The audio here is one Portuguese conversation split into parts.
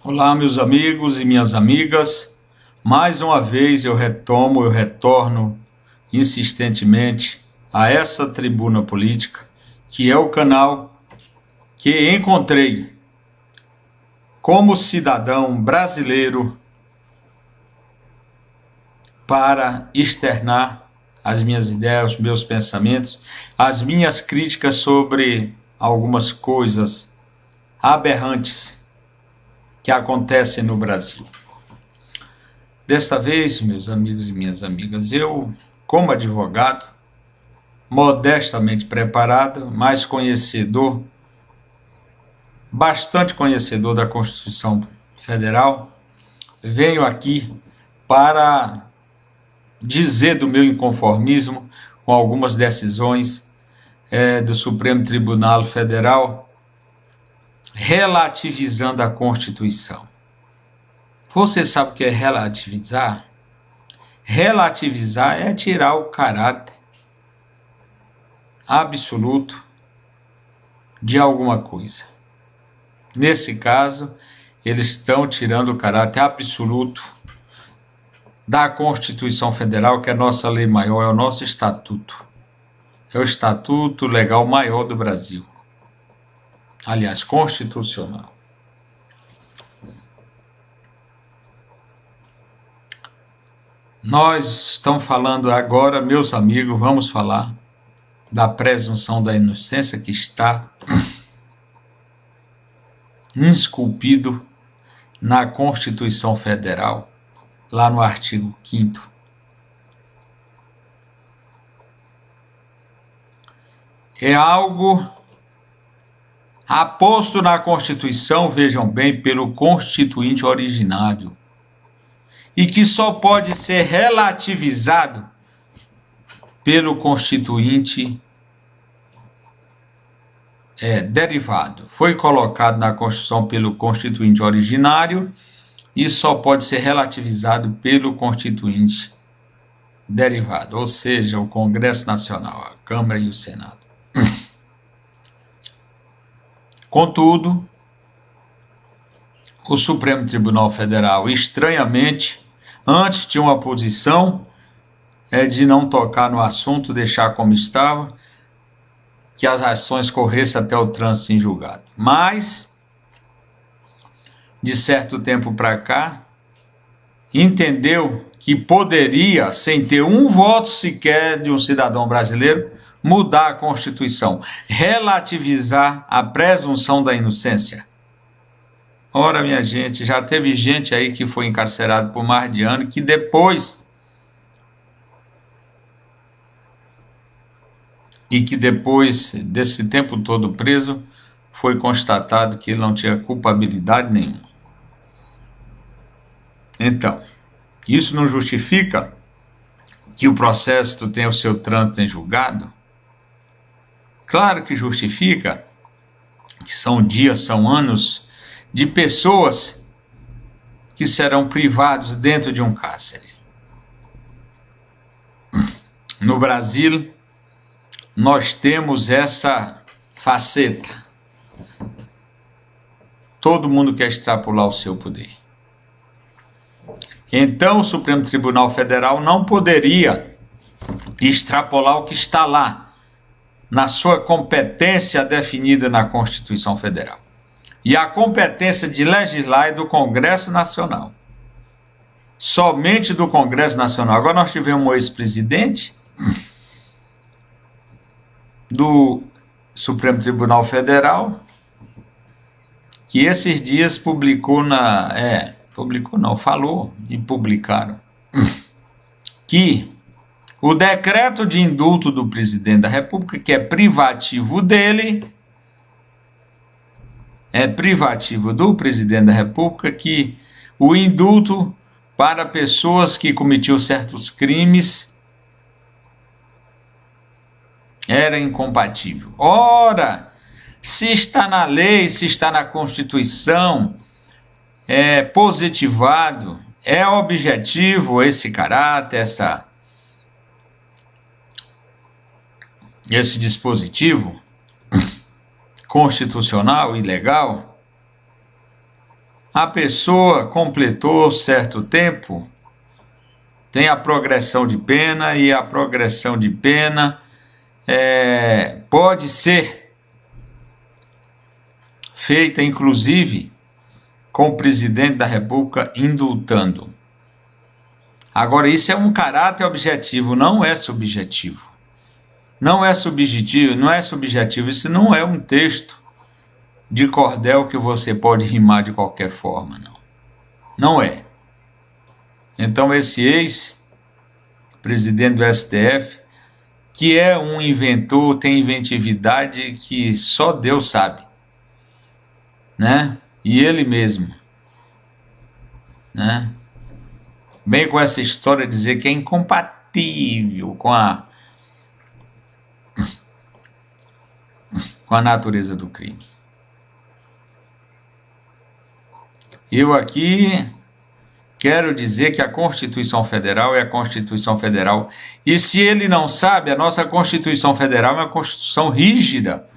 Olá, meus amigos e minhas amigas. Mais uma vez eu retorno insistentemente a essa tribuna política, que é o canal que encontrei como cidadão brasileiro para externar as minhas ideias, os meus pensamentos, as minhas críticas sobre algumas coisas aberrantes que acontecem no Brasil. Desta vez, meus amigos e minhas amigas, eu, como advogado, modestamente preparado, mas conhecedor, bastante conhecedor da Constituição Federal, venho aqui para dizer do meu inconformismo com algumas decisões do Supremo Tribunal Federal relativizando a Constituição. Você sabe o que é relativizar? Relativizar é tirar o caráter absoluto de alguma coisa. Nesse caso, eles estão tirando o caráter absoluto da Constituição Federal, que é a nossa lei maior, é o nosso estatuto. É o estatuto legal maior do Brasil. Aliás, constitucional. Nós estamos falando agora, meus amigos, vamos falar da presunção da inocência que está esculpido na Constituição Federal, lá no artigo 5º. É algo aposto na Constituição, vejam bem, pelo Constituinte originário, e que só pode ser relativizado pelo Constituinte derivado. Foi colocado na Constituição pelo Constituinte originário e só pode ser relativizado pelo Constituinte derivado, ou seja, o Congresso Nacional, a Câmara e o Senado. Contudo, o Supremo Tribunal Federal, estranhamente, antes tinha uma posição de não tocar no assunto, deixar como estava, que as ações corressem até o trânsito em julgado. Mas, de certo tempo para cá, entendeu que poderia, sem ter um voto sequer de um cidadão brasileiro, mudar a Constituição, relativizar a presunção da inocência. Ora, minha gente, já teve gente aí que foi encarcerado por mais de ano, que depois desse tempo todo preso, foi constatado que ele não tinha culpabilidade nenhuma. Então, isso não justifica que o processo tenha o seu trânsito em julgado? Claro que justifica, que são dias, são anos de pessoas que serão privados dentro de um cárcere. No Brasil, nós temos essa faceta. Todo mundo quer extrapolar o seu poder. Então, o Supremo Tribunal Federal não poderia extrapolar o que está lá, na sua competência definida na Constituição Federal. E a competência de legislar é do Congresso Nacional. Somente do Congresso Nacional. Agora nós tivemos um ex-presidente do Supremo Tribunal Federal que esses dias falou e publicaram que o decreto de indulto do presidente da República, que é privativo dele, é privativo do presidente da República, que o indulto para pessoas que cometiam certos crimes era incompatível. Ora, se está na lei, se está na Constituição, é positivado, é objetivo esse caráter, esse dispositivo constitucional e legal, a pessoa completou certo tempo, tem a progressão de pena, e a progressão de pena pode ser feita, inclusive, com o presidente da República indultando. Agora, isso é um caráter objetivo, não é subjetivo. Não é subjetivo, isso não é um texto de cordel que você pode rimar de qualquer forma, não. Não é. Então, esse ex-presidente do STF, que é um inventor, tem inventividade que só Deus sabe, né? E ele mesmo, né? Bem com essa história de dizer que é incompatível com a natureza do crime. Eu aqui quero dizer que a Constituição Federal é a Constituição Federal. E se ele não sabe, a nossa Constituição Federal é uma Constituição rígida.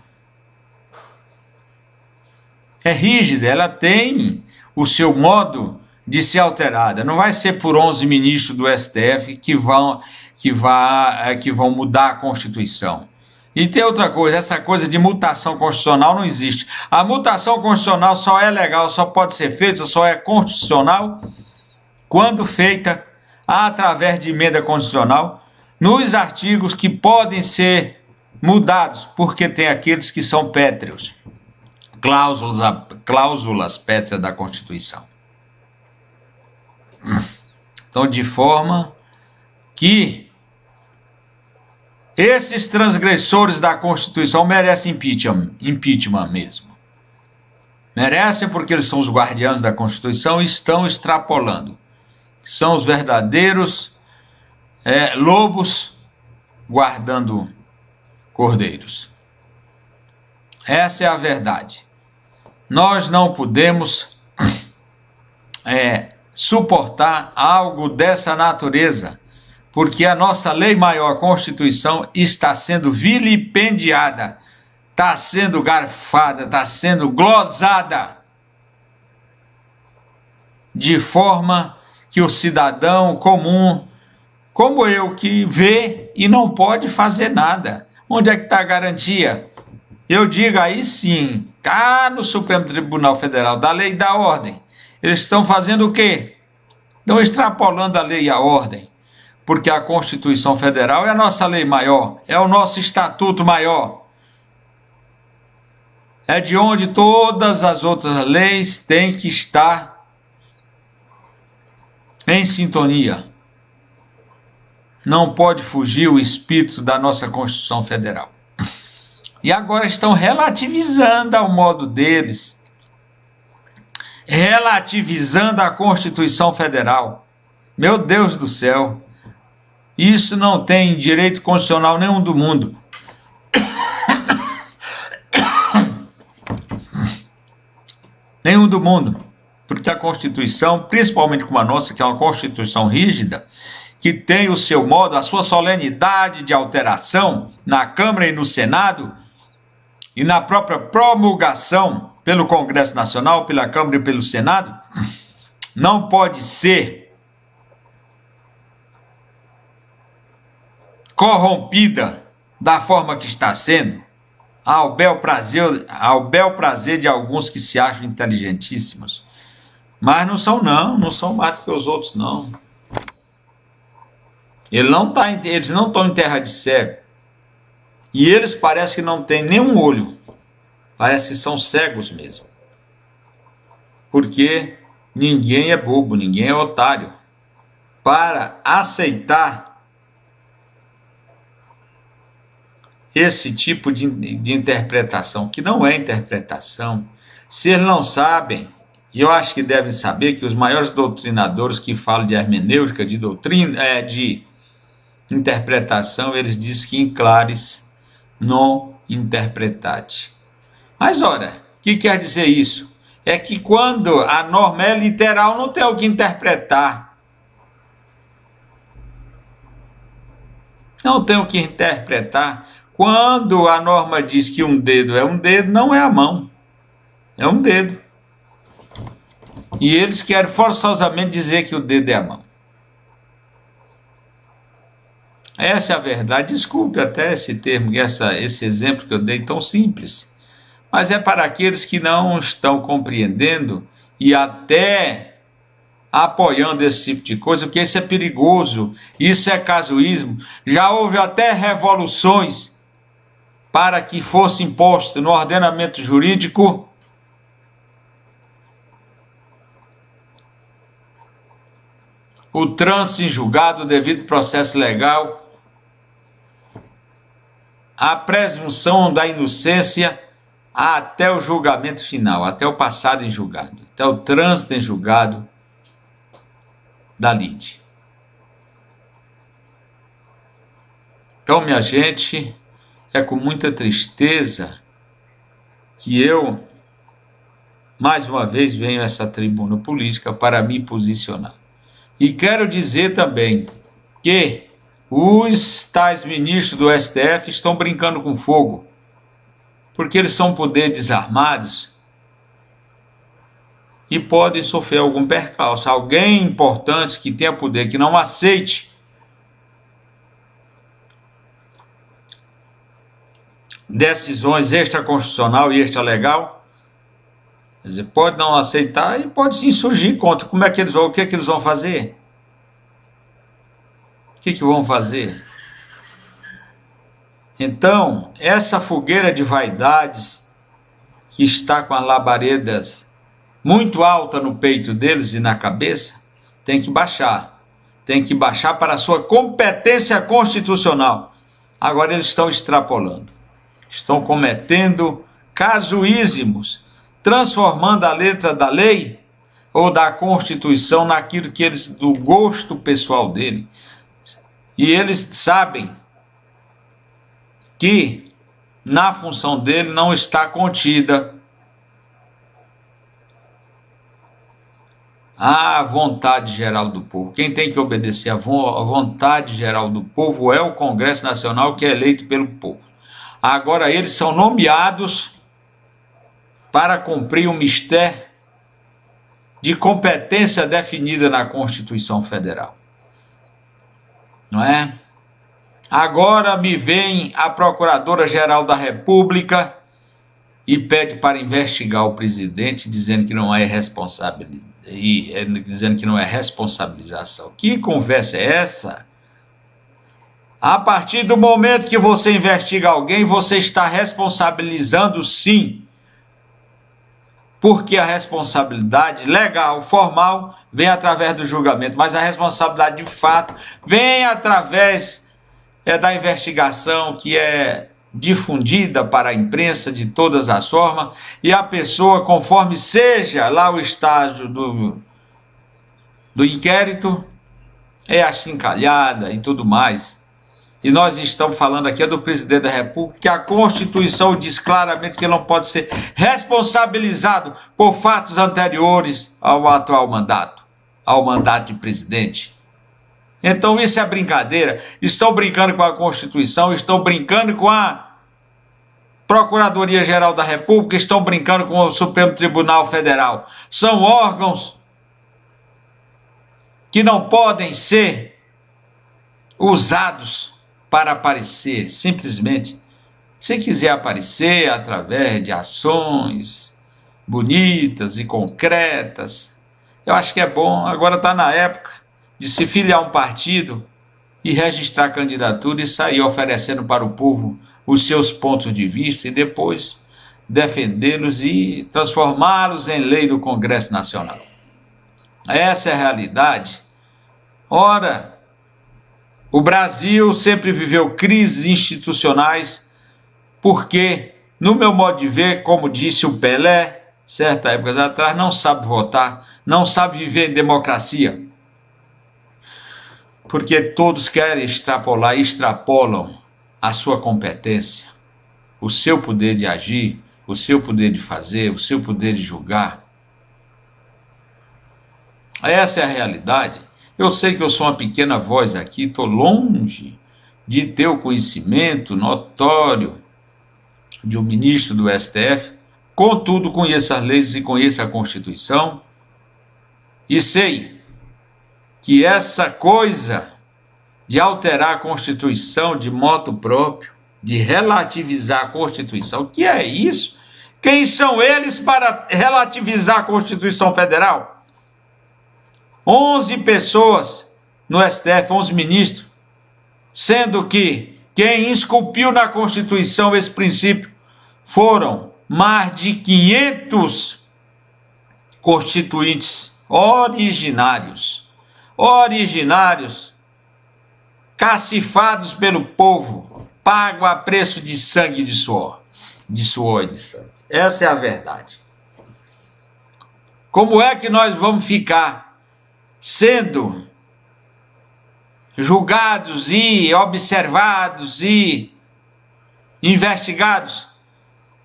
É rígida, ela tem o seu modo de ser alterada. Não vai ser por 11 ministros do STF que vão mudar a Constituição. E tem outra coisa, essa coisa de mutação constitucional não existe. A mutação constitucional só é legal, só pode ser feita, só é constitucional quando feita através de emenda constitucional nos artigos que podem ser mudados, porque tem aqueles que são pétreos, cláusulas pétreas da Constituição. Então, de forma que esses transgressores da Constituição merecem impeachment mesmo. Merecem porque eles são os guardiães da Constituição e estão extrapolando. São os verdadeiros lobos guardando cordeiros. Essa é a verdade. Nós não podemos suportar algo dessa natureza, porque a nossa lei maior, a Constituição, está sendo vilipendiada, está sendo garfada, está sendo glosada, de forma que o cidadão comum, como eu, que vê e não pode fazer nada. Onde é que está a garantia? Eu digo aí sim, cá no Supremo Tribunal Federal, da lei e da ordem. Eles estão fazendo o quê? Estão extrapolando a lei e a ordem. Porque a Constituição Federal é a nossa lei maior, é o nosso estatuto maior. É de onde todas as outras leis têm que estar em sintonia. Não pode fugir o espírito da nossa Constituição Federal. E agora estão relativizando ao modo deles, relativizando a Constituição Federal. Meu Deus do céu! Isso não tem direito constitucional nenhum do mundo. Nenhum do mundo. Porque a Constituição, principalmente como a nossa, que é uma Constituição rígida, que tem o seu modo, a sua solenidade de alteração na Câmara e no Senado, e na própria promulgação pelo Congresso Nacional, pela Câmara e pelo Senado, não pode ser corrompida da forma que está sendo, ao bel prazer de alguns que se acham inteligentíssimos. Mas não são mais do que os outros, não. Eles não estão em terra de cego. E eles parecem que não têm nenhum olho. Parece que são cegos mesmo. Porque ninguém é bobo, ninguém é otário para aceitar esse tipo de interpretação, que não é interpretação. Se eles não sabem, e eu acho que devem saber que os maiores doutrinadores que falam de hermenêutica, de doutrina, de interpretação, eles dizem que in claris non interpretate. Mas ora, o que quer dizer isso? É que quando a norma é literal, não tem o que interpretar. Não tem o que interpretar. Quando a norma diz que um dedo é um dedo, não é a mão. É um dedo. E eles querem forçosamente dizer que o dedo é a mão. Essa é a verdade. Desculpe até esse termo, esse exemplo que eu dei tão simples. Mas é para aqueles que não estão compreendendo e até apoiando esse tipo de coisa, porque isso é perigoso, isso é casuísmo. Já houve até revoluções para que fosse imposto no ordenamento jurídico o trânsito em julgado, devido processo legal, a presunção da inocência até o julgamento final, até o passado em julgado, até o trânsito em julgado da lide. Então, minha gente, é com muita tristeza que eu, mais uma vez, venho a essa tribuna política para me posicionar. E quero dizer também que os tais ministros do STF estão brincando com fogo, porque eles são poderes armados e podem sofrer algum percalço. Alguém importante que tenha poder, que não aceite decisões extraconstitucional e extralegal, quer dizer, pode não aceitar e pode se insurgir contra. Como é que eles vão? O que é que eles vão fazer? O que vão fazer? Então, essa fogueira de vaidades que está com as labaredas muito alta no peito deles e na cabeça, tem que baixar. Tem que baixar para a sua competência constitucional. Agora eles estão extrapolando. Estão cometendo casuísmos, transformando a letra da lei ou da Constituição naquilo que eles, do gosto pessoal dele. E eles sabem que na função dele não está contida a vontade geral do povo. Quem tem que obedecer à vontade geral do povo é o Congresso Nacional, que é eleito pelo povo. Agora eles são nomeados para cumprir um mistério de competência definida na Constituição Federal. Não é? Agora me vem a Procuradora-Geral da República e pede para investigar o presidente, dizendo que não é responsabilização. Que conversa é essa? A partir do momento que você investiga alguém, você está responsabilizando, sim, porque a responsabilidade legal, formal, vem através do julgamento, mas a responsabilidade de fato vem através da investigação, que é difundida para a imprensa de todas as formas, e a pessoa, conforme seja lá o estágio do inquérito, é achincalhada e tudo mais. E nós estamos falando aqui do presidente da República, que a Constituição diz claramente que ele não pode ser responsabilizado por fatos anteriores ao atual mandato, ao mandato de presidente. Então isso é brincadeira. Estão brincando com a Constituição, estão brincando com a Procuradoria-Geral da República, estão brincando com o Supremo Tribunal Federal. São órgãos que não podem ser usados para aparecer, simplesmente. Se quiser aparecer através de ações bonitas e concretas, eu acho que é bom. Agora está na época de se filiar a um partido e registrar candidatura e sair oferecendo para o povo os seus pontos de vista e depois defendê-los e transformá-los em lei do Congresso Nacional. Essa é a realidade. Ora, o Brasil sempre viveu crises institucionais porque, no meu modo de ver, como disse o Pelé, certa época atrás, não sabe votar, não sabe viver em democracia. Porque todos querem extrapolar e extrapolam a sua competência, o seu poder de agir, o seu poder de fazer, o seu poder de julgar. Essa é a realidade. Eu sei que eu sou uma pequena voz aqui, estou longe de ter o conhecimento notório de um ministro do STF, contudo conheço as leis e conheço a Constituição, E sei que essa coisa de alterar a Constituição de motu próprio, de relativizar a Constituição, que é isso? Quem são eles para relativizar a Constituição Federal? 11 pessoas no STF, 11 ministros, sendo que quem esculpiu na Constituição esse princípio foram mais de 500 constituintes originários, cacifados pelo povo, pago a preço de sangue e de suor, de sangue. Essa é a verdade. Como é que nós vamos ficar sendo julgados e observados e investigados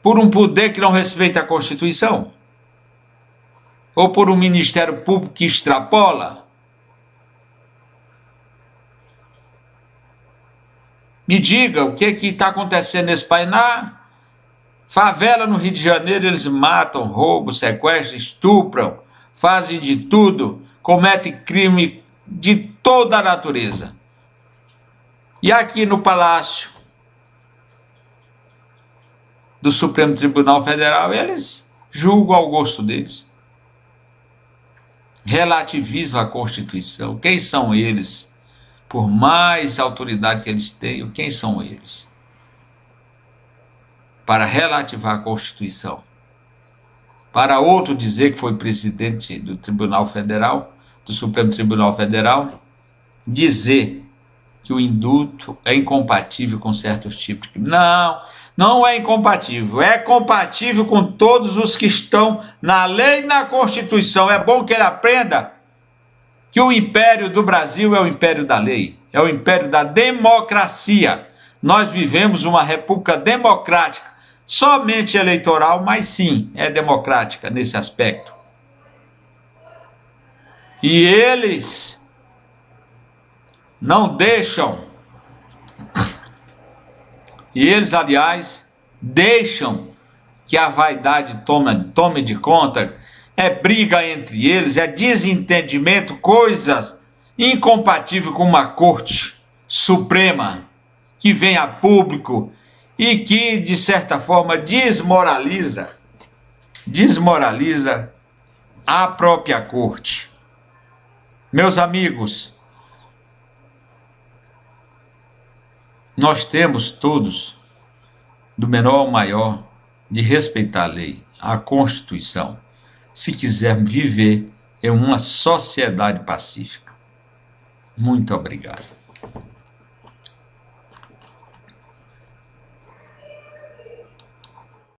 por um poder que não respeita a Constituição? Ou por um Ministério Público que extrapola? Me diga o que está acontecendo nesse país. Na favela no Rio de Janeiro, eles matam, roubam, sequestram, estupram, fazem de tudo, cometem crime de toda a natureza. E aqui no Palácio do Supremo Tribunal Federal, eles julgam ao gosto deles. Relativizam a Constituição. Quem são eles? Por mais autoridade que eles tenham, quem são eles? Para relativar a Constituição. Para outro dizer que foi presidente do Tribunal Federal, do Supremo Tribunal Federal, dizer que o indulto é incompatível com certos tipos de crime. Não, não é incompatível. É compatível com todos os que estão na lei e na Constituição. É bom que ele aprenda que o império do Brasil é o império da lei, é o império da democracia. Nós vivemos uma república democrática, somente eleitoral, mas sim, é democrática nesse aspecto. E eles não deixam, aliás, deixam que a vaidade tome de conta. É briga entre eles, é desentendimento, coisas incompatíveis com uma Corte Suprema que vem a público e que, de certa forma, desmoraliza a própria Corte. Meus amigos, nós temos todos, do menor ao maior, de respeitar a lei, a Constituição, se quisermos viver em uma sociedade pacífica. Muito obrigado.